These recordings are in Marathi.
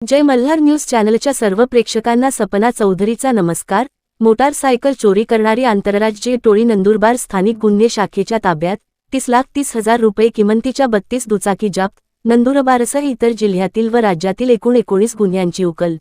जय मल्हार न्यूज चॅनलच्या सर्व प्रेक्षकांना सपना चौधरीचा नमस्कार। मोटारसायकल चोरी करणारी आंतरराज्यीय टोळी नंदुरबार स्थानिक गुन्हे शाखेच्या ताब्यात। 30,30,000 रुपये किमतीच्या 32 दुचाकी जप्त। नंदुरबारसह इतर जिल्ह्यातील व राज्यातील एकूण 19 गुन्ह्यांची उकल।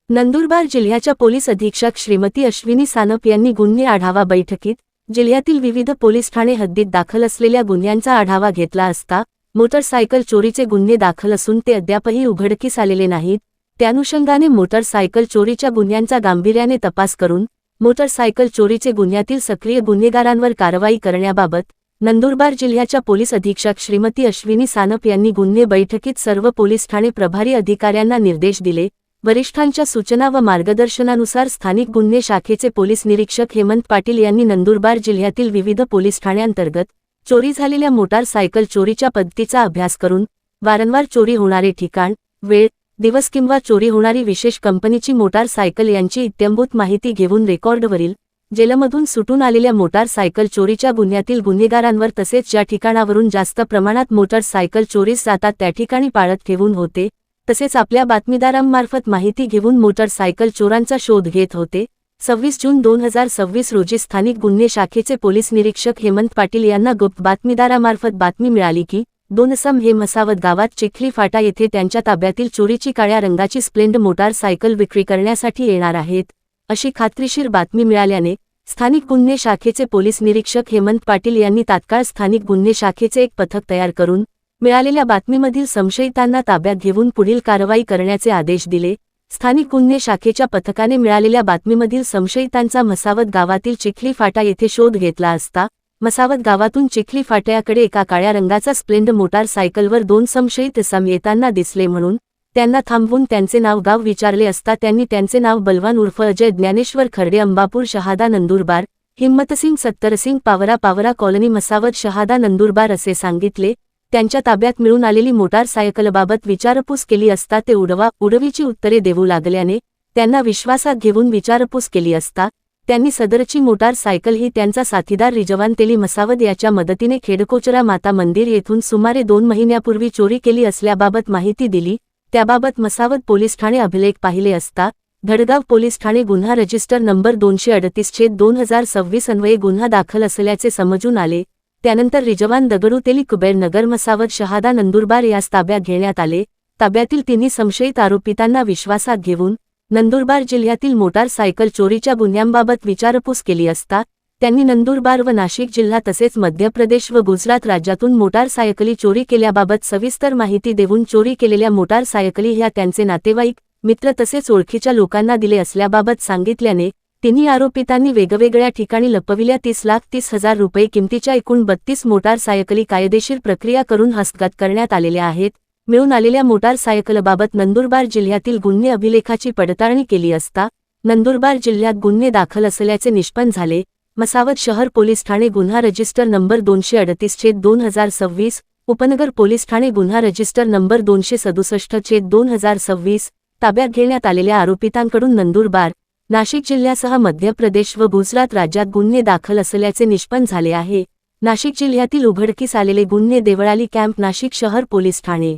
नंदुरबार जिल्ह्याच्या पोलीस अधीक्षक श्रीमती अश्विनी सानप यांनी गुन्हे आढावा बैठकीत जिल्ह्यातील विविध पोलीस ठाणे हद्दीत दाखल असलेल्या गुन्ह्यांचा आढावा घेतला असता मोटारसायकल चोरीचे गुन्हे दाखल असून ते अद्यापही उघडकीस आलेले नाहीत। त्यानुषंगाने मोटारसायकल चोरीच्या गुन्ह्यांचा गांभीर्याने तपास करून मोटारसायकल चोरीचे गुन्ह्यातील सक्रिय गुन्हेगारांवर कारवाई करण्याबाबत नंदुरबार जिल्ह्याच्या पोलीस अधीक्षक श्रीमती अश्विनी सानप यांनी गुन्हे बैठकीत सर्व पोलीस ठाणे प्रभारी अधिकाऱ्यांना निर्देश दिले। वरिष्ठांच्या सूचना व मार्गदर्शनानुसार स्थानिक गुन्हे शाखेचे पोलीस निरीक्षक हेमंत पाटील यांनी नंदुरबार जिल्ह्यातील विविध पोलीस ठाण्यांतर्गत चोरी झालेल्या मोटारसायकल चोरीच्या पद्धतीचा अभ्यास करून वारंवार चोरी होणारे ठिकाण, वेळ, दिवस किंवा चोरी होणारी विशेष कंपनीची मोटारसायकल यांची इत्थंभूत माहिती घेऊन रेकॉर्डवरील जेलमधून सुटून आलेल्या मोटारसायकल चोरीच्या गुन्ह्यातील गुन्हेगारांवर तसेच ज्या ठिकाणावरून जास्त प्रमाणात मोटारसायकल चोरीस जातात त्या ठिकाणी पाळत ठेवून होते, तसेच आपल्या बातमीदारांमार्फत माहिती घेऊन मोटारसायकल चोरांचा शोध घेत होते। 26 जून 2026 रोजी स्थानिक गुन्हे शाखेचे पोलीस निरीक्षक हेमंत पाटील यांना गुप्त बातमीदारामार्फत बातमी मिळाली की 2 इसम हे मसावत गावात चिखली फाटा येथे त्यांच्या ताब्यातील चोरीची काळ्या रंगाची स्प्लेंडर मोटारसायकल विक्री करण्यासाठी येणार आहेत, अशी खात्रीशीर बातमी मिळाल्याने स्थानिक गुन्हे शाखेचे पोलीस निरीक्षक हेमंत पाटील यांनी तात्काळ स्थानिक गुन्हे शाखेचे एक पथक तयार करून मिळालेल्या बातमीमधील संशयितांना ताब्यात घेऊन पुढील कारवाई करण्याचे आदेश दिले। स्थानिक गुन्हे शाखेच्या पथकाने मिळालेल्या बातमीमधील संशयितांचा मसावत गावातील चिखली फाटा येथे शोध घेतला असता मसावत गावातून चिखली फाट्याकडे एका काळ्या रंगाचा स्प्लेंडर मोटारसायकलवर 2 संशयित इसम येताना दिसले म्हणून त्यांना थांबवून त्यांचे नाव गाव विचारले असता त्यांनी त्यांचे नाव बलवान उर्फ अजय ज्ञानेश्वर खर्डे अंबापूर शहादा नंदुरबार, हिम्मतसिंग सत्तरसिंग पावरा कॉलनी मसावत शहादा नंदुरबार असे सांगितले। त्यांच्या ताब्यात मिळून आलेली मोटारसायकलबाबत विचारपूस केली असता ते उडवीची उत्तरे देऊ लागल्याने त्यांना विश्वासात घेऊन विचारपूस केली असता त्यांनी सदरची मोटारसायकल ही त्यांचा साथीदार रिजवान तेली मसावत याच्या मदतीने खेडकोचरा माता मंदिर येथून सुमारे 2 महिन्यापूर्वी चोरी केली असल्याबाबत माहिती दिली। त्याबाबत मसावत पोलीस ठाणे अभिलेख पाहिले असता धडगाव पोलीस ठाणे गुन्हा रजिस्टर नंबर 238/2026 अन्वये गुन्हा दाखल असल्याचे समजून आले। त्यानंतर रिजवान दगडू तेली कुबेर नगर मसावत शहादा नंदुरबार यास ताब्यात घेण्यात आले। ताब्यातील तिन्ही संशयित आरोपितांना विश्वासात घेऊन नंदुरबार जिल्ह्यातील मोटारसायकल चोरीच्या गुन्ह्यांबाबत विचारपूस केली असता त्यांनी नंदुरबार व नाशिक जिल्हा तसेच मध्य प्रदेश व गुजरात राज्यातून मोटारसायकली चोरी केल्याबाबत सविस्तर माहिती देऊन चोरी केलेल्या मोटारसायकली ह्या त्यांचे नातेवाईक, मित्र तसेच ओळखीच्या लोकांना दिले असल्याबाबत सांगितल्याने तिन्ही आरोपितांनी वेगवेगळ्या ठिकाणी लपविल्या 30,30,000 रुपये किमतीच्या एकूण 32 मोटारसायकली कायदेशीर प्रक्रिया करून हस्तगत करण्यात आलेल्या आहेत। मिळून आलेल्या मोटारसायकलबाबत नंदुरबार जिल्ह्यातील गुन्हे अभिलेखाची पडताळणी केली असता नंदुरबार जिल्ह्यात गुन्हे दाखल असल्याचे निष्पन्न झाले। मसावत शहर पोलीस ठाणे गुन्हा रजिस्टर नंबर 238/2026, उपनगर पोलीस ठाणे गुन्हा रजिस्टर नंबर 267/2026 ताब्यात घेण्यात आलेल्या आरोपितांकडून नंदुरबार, नाशिक जिल्ह्यासह मध्य प्रदेश व गुजरात राज्यात गुन्हे दाखल असल्याचे निष्पन्न झाले आहे। नाशिक जिल्ह्यातील उघडकीस आलेले गुन्हे देवळाली कॅम्प नाशिक शहर पोलीस ठाणे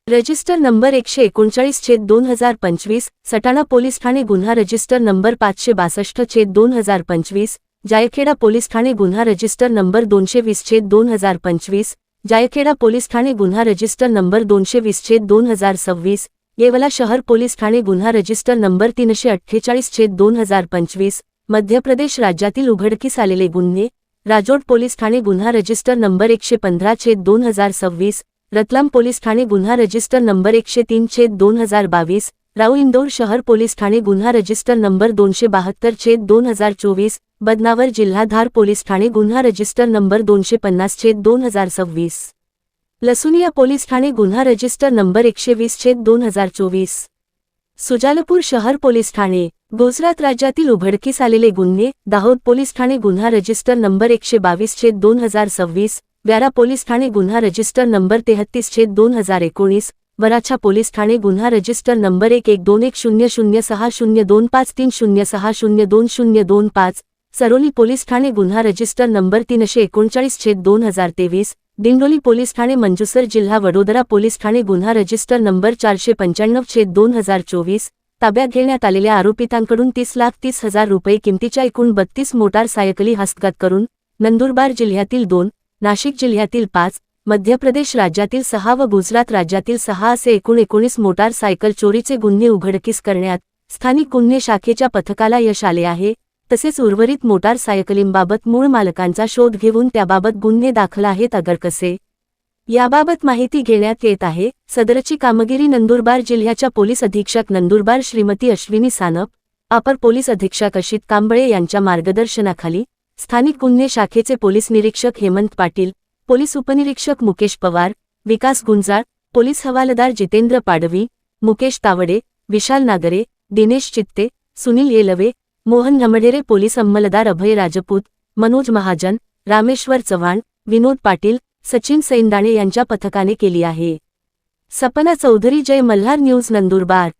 रजिस्टर नंबर 139/2025, सटाणा पोलीस ठाणे गुन्हा रजिस्टर नंबर 562/2025, जायखेडा पोलीस ठाणे गुन्हा रजिस्टर नंबर 220/2025, जायखेडा पोलीस ठाणे गुन्हा रजिस्टर नंबर 220/2026, येवला शहर पोलीस ठाणे गुन्हा रजिस्टर नंबर 348/2025, मध्य प्रदेश राज्यातील उघडकीस आलेले गुन्हे राजोड पोलीस ठाणे गुन्हा रजिस्टर नंबर 115/2026, रतलाम पोलीस ठाणे गुन्हा रजिस्टर नंबर 103/2022, राऊ इंदौर शहर पोलीस ठाणे गुन्हा रजिस्टर नंबर 272/2024, बदनावर जिल्हा धार पोलीस ठाणे गुन्हा रजिस्टर नंबर 250/2026, लसुनिया पोलीस ठाणे गुन्हा रजिस्टर नंबर 120/2024, सुजालपूर शहर पोलीस ठाणे गुजरात राज्यातील उघडकीस आलेले गुन्हे दाहोद पोलीस ठाणे गुन्हा रजिस्टर नंबर 122/2026, व्यारा पोलीस ठाणे गुन्हा रजिस्टर नंबर 33/2019, वराछा पोलीस ठाणे गुन्हा रजिस्टर नंबर 112006025306022025, सरोली पोलीस ठाणे गुन्हा रजिस्टर नंबर 339/2023, दिंडोली पोलीस ठाणे मंजुसर जिल्हा वडोदरा पोलीस ठाणे गुन्हा रजिस्टर नंबर 495/2024 ताब्यात घेण्यात आलेल्या आरोपितांकडून 30,30,000 रुपये किमतीच्या एकूण 32 मोटार सायकली हस्तगत करून नंदुरबार जिल्ह्यातील 2, नाशिक जिल्ह्यातील 5, मध्य प्रदेश राज्यातील 6 व गुजरात राज्यातील 6 असे एकूण 19 मोटार सायकल चोरीचे गुन्हे उघडकीस करण्यात स्थानिक गुन्हे शाखेच्या पथकाला यश आले आहे। तसेच उर्वरित मोटार सायकलींबाबत मूळ मालकांचा शोध घेऊन त्याबाबत गुन्हे दाखल आहेत। अगर कसे याबाबत माहिती घेण्यात येत आहे। सदरची कामगिरी नंदुरबार जिल्ह्याच्या पोलीस अधीक्षक नंदुरबार श्रीमती अश्विनी सानप, अपर पोलीस अधीक्षक अशित कांबळे यांच्या मार्गदर्शनाखाली स्थानिक गुन्हे शाखेचे पोलीस निरीक्षक हेमंत पाटील, पोलीस उपनिरीक्षक मुकेश पवार, विकास गुंजाळ, पोलीस हवालदार जितेंद्र पाडवी, मुकेश तावडे, विशाल नागरे, दिनेश चित्ते, सुनील येलवे, मोहन नमढेरे, पोलीस अंमलदार अभय राजपूत, मनोज महाजन, रामेश्वर चव्हाण, विनोद पाटील, सचिन सैंदाणे यांच्या पथकाने केली आहे। सपना चौधरी, जय मल्हार न्यूज, नंदुरबार।